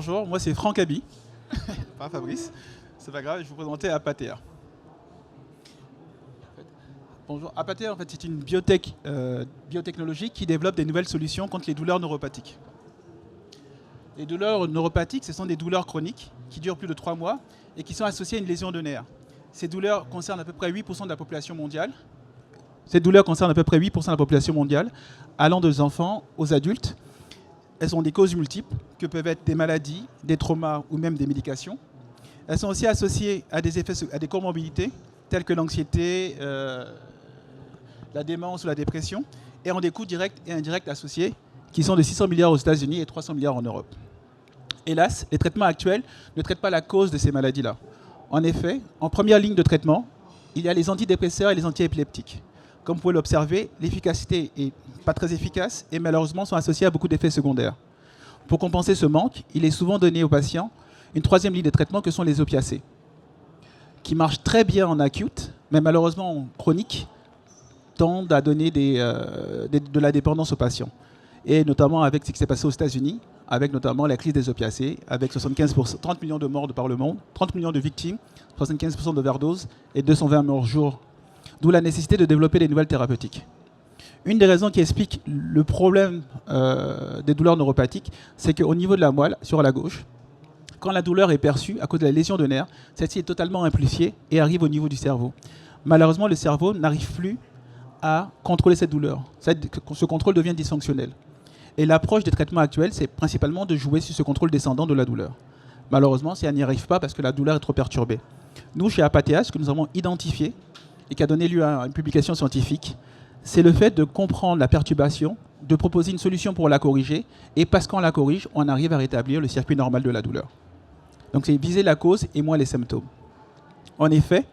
bonjour, moi c'est Franck Abi, pas Fabrice, c'est pas grave, je vais vous présenter Apatea. Bonjour, Apatea en fait c'est une biotechnologie qui développe des nouvelles solutions contre les douleurs neuropathiques. Les douleurs neuropathiques, ce sont des douleurs chroniques qui durent plus de 3 mois et qui sont associées à une lésion de nerfs. Ces douleurs concernent à peu près 8% de la population mondiale. Allant des enfants aux adultes. Elles ont des causes multiples, que peuvent être des maladies, des traumas ou même des médications. Elles sont aussi associées à des comorbidités, telles que l'anxiété, la démence ou la dépression, et ont des coûts directs et indirects associés, qui sont de 600 milliards aux États-Unis et 300 milliards en Europe. Hélas, les traitements actuels ne traitent pas la cause de ces maladies-là. En effet, en première ligne de traitement, il y a les antidépresseurs et les antiépileptiques. Comme vous pouvez l'observer, l'efficacité n'est pas très efficace et malheureusement sont associés à beaucoup d'effets secondaires. Pour compenser ce manque, il est souvent donné aux patients une troisième ligne de traitement que sont les opiacés, qui marchent très bien en acute, mais malheureusement en chronique, tendent à donner de la dépendance aux patients. Et notamment avec ce qui s'est passé aux États-Unis, avec notamment la crise des opiacés, avec 30 millions de morts de par le monde, 30 millions de victimes, 75% d'overdoses et 220 morts jour. D'où la nécessité de développer des nouvelles thérapeutiques. Une des raisons qui explique le problème des douleurs neuropathiques, c'est qu'au niveau de la moelle, sur la gauche, quand la douleur est perçue à cause de la lésion de nerfs, celle-ci est totalement amplifiée et arrive au niveau du cerveau. Malheureusement, le cerveau n'arrive plus à contrôler cette douleur. Ce contrôle devient dysfonctionnel. Et l'approche des traitements actuels, c'est principalement de jouer sur ce contrôle descendant de la douleur. Malheureusement, ça n'y arrive pas parce que la douleur est trop perturbée. Nous, chez Apatea, ce que nous avons identifié, et qui a donné lieu à une publication scientifique, c'est le fait de comprendre la perturbation, de proposer une solution pour la corriger, et parce qu'on la corrige, on arrive à rétablir le circuit normal de la douleur. Donc c'est viser la cause et moins les symptômes. En effet,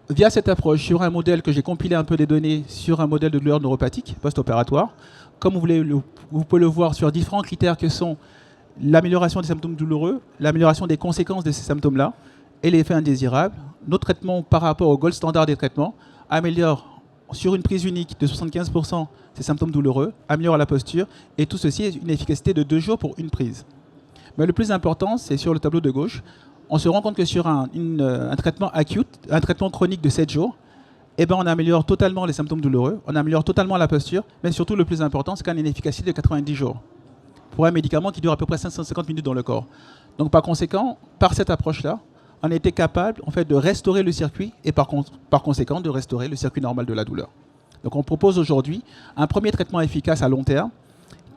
via cette approche, sur un modèle que j'ai compilé un peu des données, sur un modèle de douleur neuropathique post-opératoire, comme vous pouvez le voir sur différents critères que sont l'amélioration des symptômes douloureux, l'amélioration des conséquences de ces symptômes-là, et l'effet indésirable, notre traitement par rapport au gold standard des traitements améliore sur une prise unique de 75% ces symptômes douloureux, améliore la posture, et tout ceci est une efficacité de 2 jours pour une prise. Mais le plus important, c'est sur le tableau de gauche, on se rend compte que sur un traitement acute, un traitement chronique de 7 jours, eh ben on améliore totalement les symptômes douloureux, on améliore totalement la posture, mais surtout le plus important, c'est qu'on a une efficacité de 90 jours pour un médicament qui dure à peu près 550 minutes dans le corps. Donc par conséquent, par cette approche-là, on a été capable en fait, de restaurer le circuit et par conséquent de restaurer le circuit normal de la douleur. Donc on propose aujourd'hui un premier traitement efficace à long terme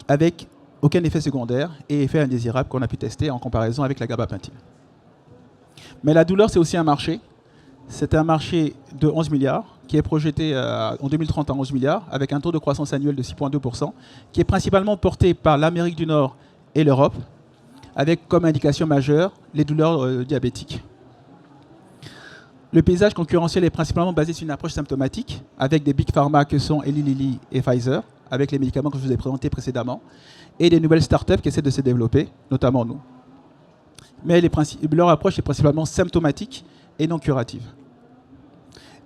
avec aucun effet secondaire et effet indésirable qu'on a pu tester en comparaison avec la gabapentin. Mais la douleur, c'est aussi un marché. C'est un marché de 11 milliards qui est projeté en 2030 à 11 milliards avec un taux de croissance annuel de 6,2%, qui est principalement porté par l'Amérique du Nord et l'Europe, avec comme indication majeure les douleurs diabétiques. Le paysage concurrentiel est principalement basé sur une approche symptomatique, avec des big pharma que sont Eli Lilly et Pfizer, avec les médicaments que je vous ai présentés précédemment, et des nouvelles startups qui essaient de se développer, notamment nous. Mais leur approche est principalement symptomatique et non curative.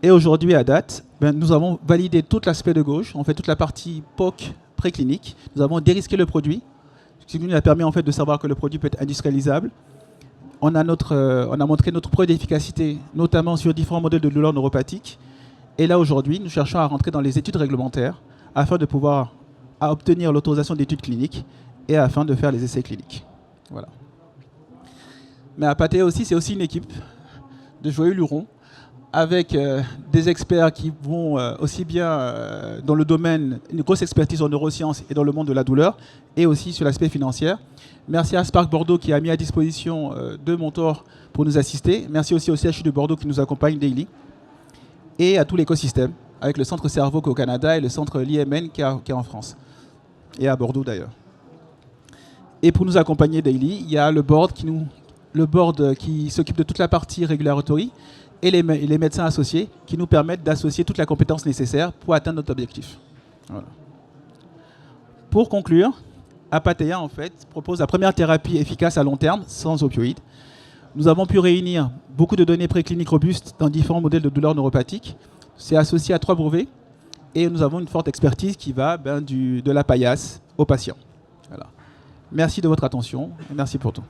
Et aujourd'hui, à date, nous avons validé tout l'aspect de gauche, on fait toute la partie POC préclinique, nous avons dérisqué le produit, ce qui nous a permis en fait, de savoir que le produit peut être industrialisable. On a montré notre preuve d'efficacité, notamment sur différents modèles de douleurs neuropathiques. Et là, aujourd'hui, nous cherchons à rentrer dans les études réglementaires afin de pouvoir obtenir l'autorisation d'études cliniques et afin de faire les essais cliniques. Voilà. Mais Apatea aussi, c'est aussi une équipe de joyeux lurons avec des experts qui vont aussi bien dans le domaine, une grosse expertise en neurosciences et dans le monde de la douleur, et aussi sur l'aspect financier. Merci à Spark Bordeaux qui a mis à disposition 2 mentors pour nous assister. Merci aussi au CHU de Bordeaux qui nous accompagne daily. Et à tout l'écosystème, avec le centre cerveau qui est au Canada et le centre l'IMN qui est en France. Et à Bordeaux d'ailleurs. Et pour nous accompagner daily, il y a le board qui s'occupe de toute la partie regulatory, et les médecins associés qui nous permettent d'associer toute la compétence nécessaire pour atteindre notre objectif. Voilà. Pour conclure, Apatea en fait propose la première thérapie efficace à long terme sans opioïdes. Nous avons pu réunir beaucoup de données précliniques robustes dans différents modèles de douleurs neuropathiques. C'est associé à 3 brevets et nous avons une forte expertise qui va de la paillasse aux patients. Voilà. Merci de votre attention et merci pour tout.